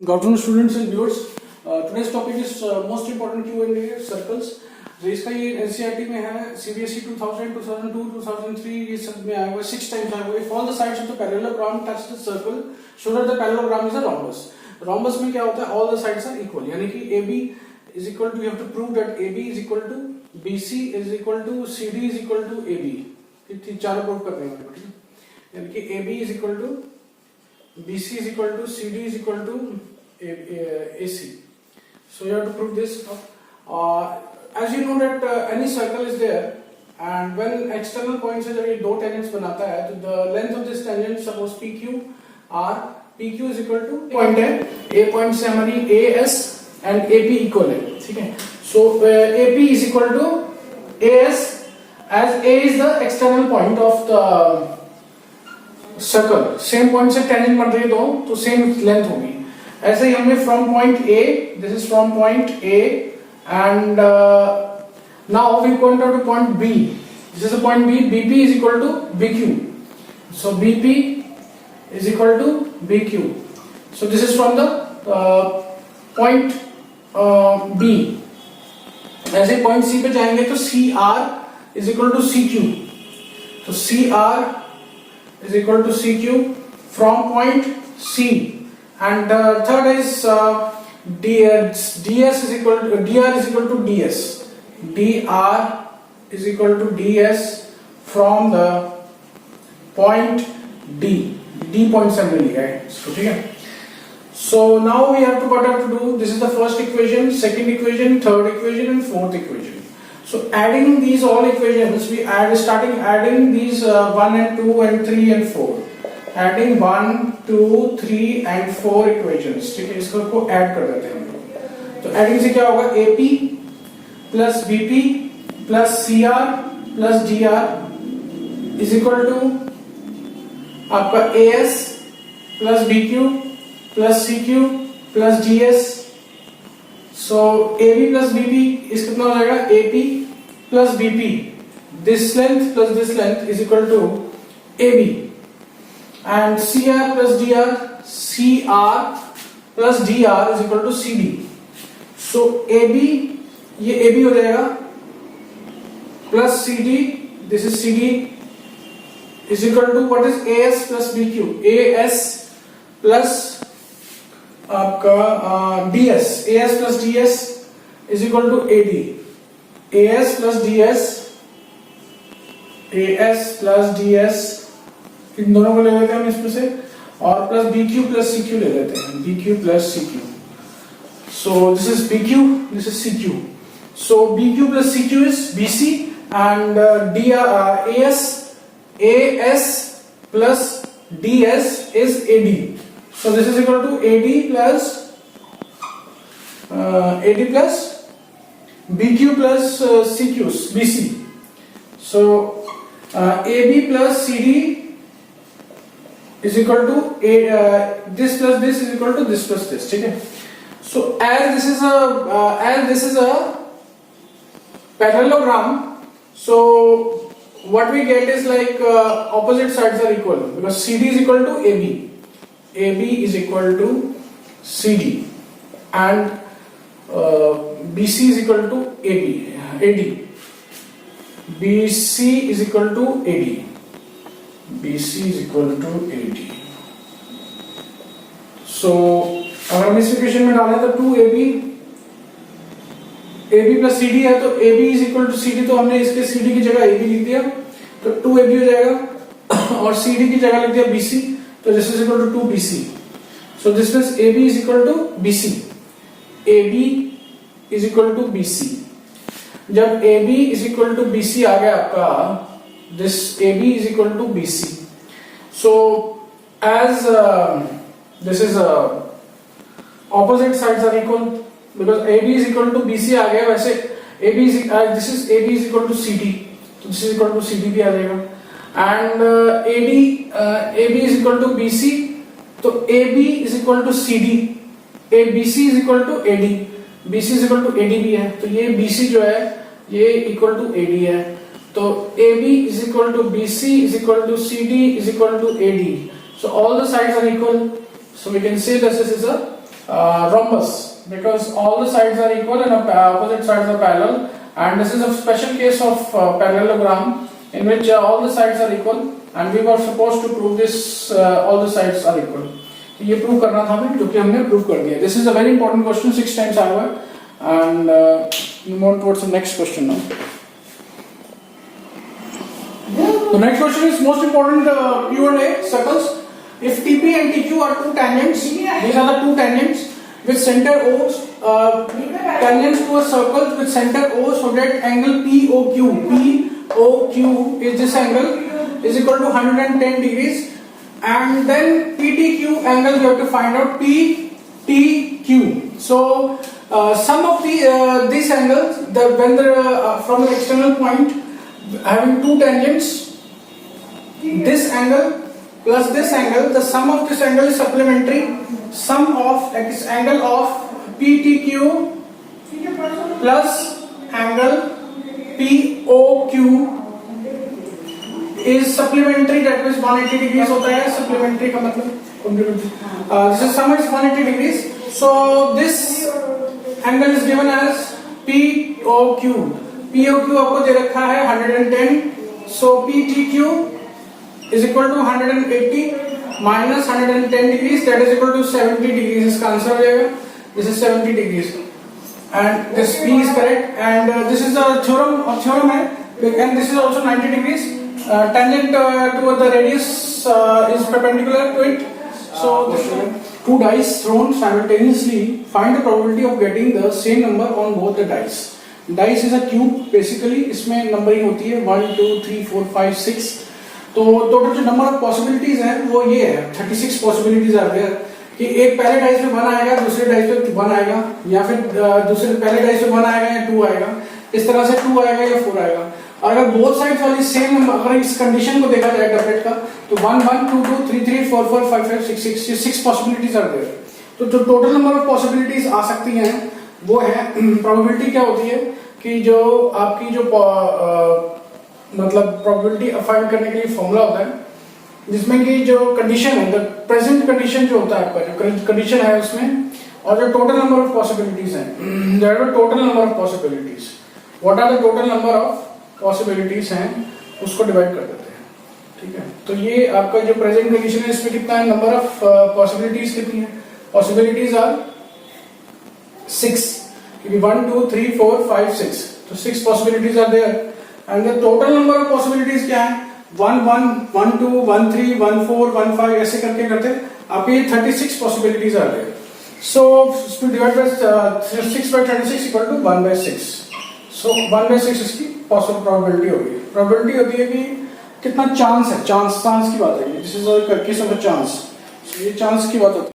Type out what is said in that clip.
Good afternoon, students and viewers. Today's topic is most important Q&A circles. तो इसका ये NCERT में है CBSE 2000, 2002, 2003 ये सब में आया हुआ 6 times आया हुआ है. If all the sides of the parallelogram touch the circle, show that the parallelogram is a rhombus. Rhombus में क्या होता है? All the sides are equal. यानी कि AB is equal to, you have to prove that AB is equal to BC is equal to CD is equal to AB. ये चारों prove कर रहे हैं, ठीक है? यानी कि AB is equal to BC is equal to CD is equal to AC. So you have to prove this. As you know that any circle is there, and when external points है जब ये दो tangents बनाता है, तो the length of this tangent suppose PQ R, PQ is equal to point है, A point से हमारी AS and AP equal है, ठीक है? So AP is equal to AS, as A is the external point of the circle. Same point से tangent बन रही है दो, तो सेम लेंथ होगी. ऐसे ही हमने from point A, this is from point A and now we point out to point B. This is the point B. BP is equal to BQ. So BP is equal to BQ. So this is from the point B. ऐसे ही point C पे जाएंगे तो C R is equal to C Q. तो C R is equal to CQ from point C, and third is DS is equal to DR is equal to DS. DR is equal to DS from the point D. D point से हमने लिया है इसको, ठीक है? So now we have to what have to do. This is the first equation, second equation, third equation, and fourth equation. So adding these all equations, we starting adding these 1 and 2 and 3 and 4. Adding 1, 2, 3 and 4 equations, ठीक है? इसको add कर देते हैं हम लोग. तो adding से क्या होगा? AP plus BP plus CR plus DR is equal to आपका AS plus BQ plus CQ plus DS. So AB plus BP is कितना हो जाएगा? AP plus BP, this length plus this length is equal to AB, and CR plus DR, CR plus DR is equal to CD. So AB, ये AB हो जाएगा plus CD, this is CD is equal to what is AS plus BQ. AS plus आपका DS, AS plus DS is equal to AD. AS plus DS, AS plus DS, इन दोनों को ले लेते हैं हम इसमें से, और प्लस BQ plus CQ ले लेते हैं. BQ plus CQ. So this is BQ, this is CQ. So BQ plus CQ is BC, and AS plus DS is AD. So this is equal to AD plus BQ plus CQ, BC. So AB plus CD is equal to this plus this is equal to this plus this, ठीक है? So as this is a parallelogram, so what we get is like opposite sides are equal, because CD is equal to AB. AB is equal to CD, and BC is equal to AD. BC is equal to AD. BC is equal to AD. So अगर हम इस equation में डालें तो 2AB, AB plus CD है, तो AB is equal to CD, तो हमने इसके CD की जगह AB लिख दिया, तो 2AB हो जाएगा, और CD की जगह लिख दिया BC, तो this is equal to 2BC. So this means AB is equal to BC. AB is equal to BC. जब AB is equal to BC आ गया आपका, this AB is equal to BC. So as this is opposite sides are equal, because AB is equal to BC आ गया, वैसे AB is this is AB is equal to CD, तो this is equal to CD भी आ जाएगा, and AB is equal to BC, तो AB is equal to CD, BC is equal to AD, BC is equal to AD भी है, तो ये BC जो है ये equal to AD है, तो AB is equal to BC is equal to CD is equal to AD. So all the sides are equal, so we can say this is a rhombus because all the sides are equal and opposite sides are parallel, and this is a special case of parallelogram in which all the sides are equal and we were supposed to prove this all the sides are equal. ये prove करना था हमें, जो कि हमने prove कर दिया. This is a very important question, 6 times आया हुआ है. And move on towards the next question now. The next question is most important Q&A circles. If TP and TQ are two tangents, these are the two tangents with center O's, tangents to a circle with center O, so that angle POQ, POQ is this angle is equal to 110 degrees, and then PTQ angle we have to find out PTQ. So sum of these angles, when from the external point having two tangents, this angle plus this angle, the sum of this angle is supplementary. Sum of x angle of PTQ plus angle POQ is supplementary, that means 180 degrees होता है. Supplementary का मतलब complementary. This is sum is 180 degrees. So this angle is given as POQ. POQ आपको दे रखा है 110. So PTQ is equal to 180 minus 110 degrees, that is equal to 70 degrees. इसका answer हो जाएगा. This is 70 degrees and this P is correct, and this is a theorem है, and this is also 90 degrees. Tangent to the radius is perpendicular to it. So two dice thrown simultaneously, find the probability of getting the same number on both the dice. Dice is a cube basically, इसमें numbering होती है 1 2 3 4 5 6. तो total जो number of possibilities है वो ये है 36 possibilities are there, कि एक पहले डाइस में 1 आएगा, दूसरे डाइस में 1 आएगा, या फिर दूसरे पहले डाइस में 1 आएगा या 2 आएगा, इस तरह से 2 आएगा या 4 आएगा. और अगर बोथ साइड्स वाली सेम नंबर, अगर इस कंडीशन को देखा जाए डबलेट का, तो 1 1 2 2 3 3 4 4 5 5 6 6 6 पॉसिबिलिटीज आर देयर. तो जो टोटल नंबर ऑफ पॉसिबिलिटीज आ सकती हैं वो है, प्रोबेबिलिटी क्या होती है कि जो आपकी जो मतलब प्रोबेबिलिटी फाइंड करने के लिए फॉर्मूला होता है, जिसमें कि जो कंडीशन है, द प्रेजेंट कंडीशन जो होता है आपका जो कंडीशन है उसमें, और जो टोटल नंबर ऑफ पॉसिबिलिटीज हैं, there are total number of possibilities, what are the total number of possibilities हैं, उसको डिवाइड कर देते हैं. ठीक है, तो ये आपका जो प्रेजेंट कंडीशन है इसमें कितना है, नंबर ऑफ पॉसिबिलिटीज कितनी है, पॉसिबिलिटीज आर 6, क्योंकि 1 2 3 4 5 6, तो 6 possibilities are there. And the total number of possibilities क्या है, 1 1 1 2 1 3 1 4 1 5 ऐसे करके करते आपके 36 पॉसिबिलिटीज आ रहे हैं. So divide by 6 by 36 equal to 1/6. So 1/6 इसकी पॉसिबल प्रोबेबिलिटी होगी. प्रोबेबिलिटी होती है कि कितना चांस है, चांस की बात है, this is a case of a chance. ये चांस की बात होती है.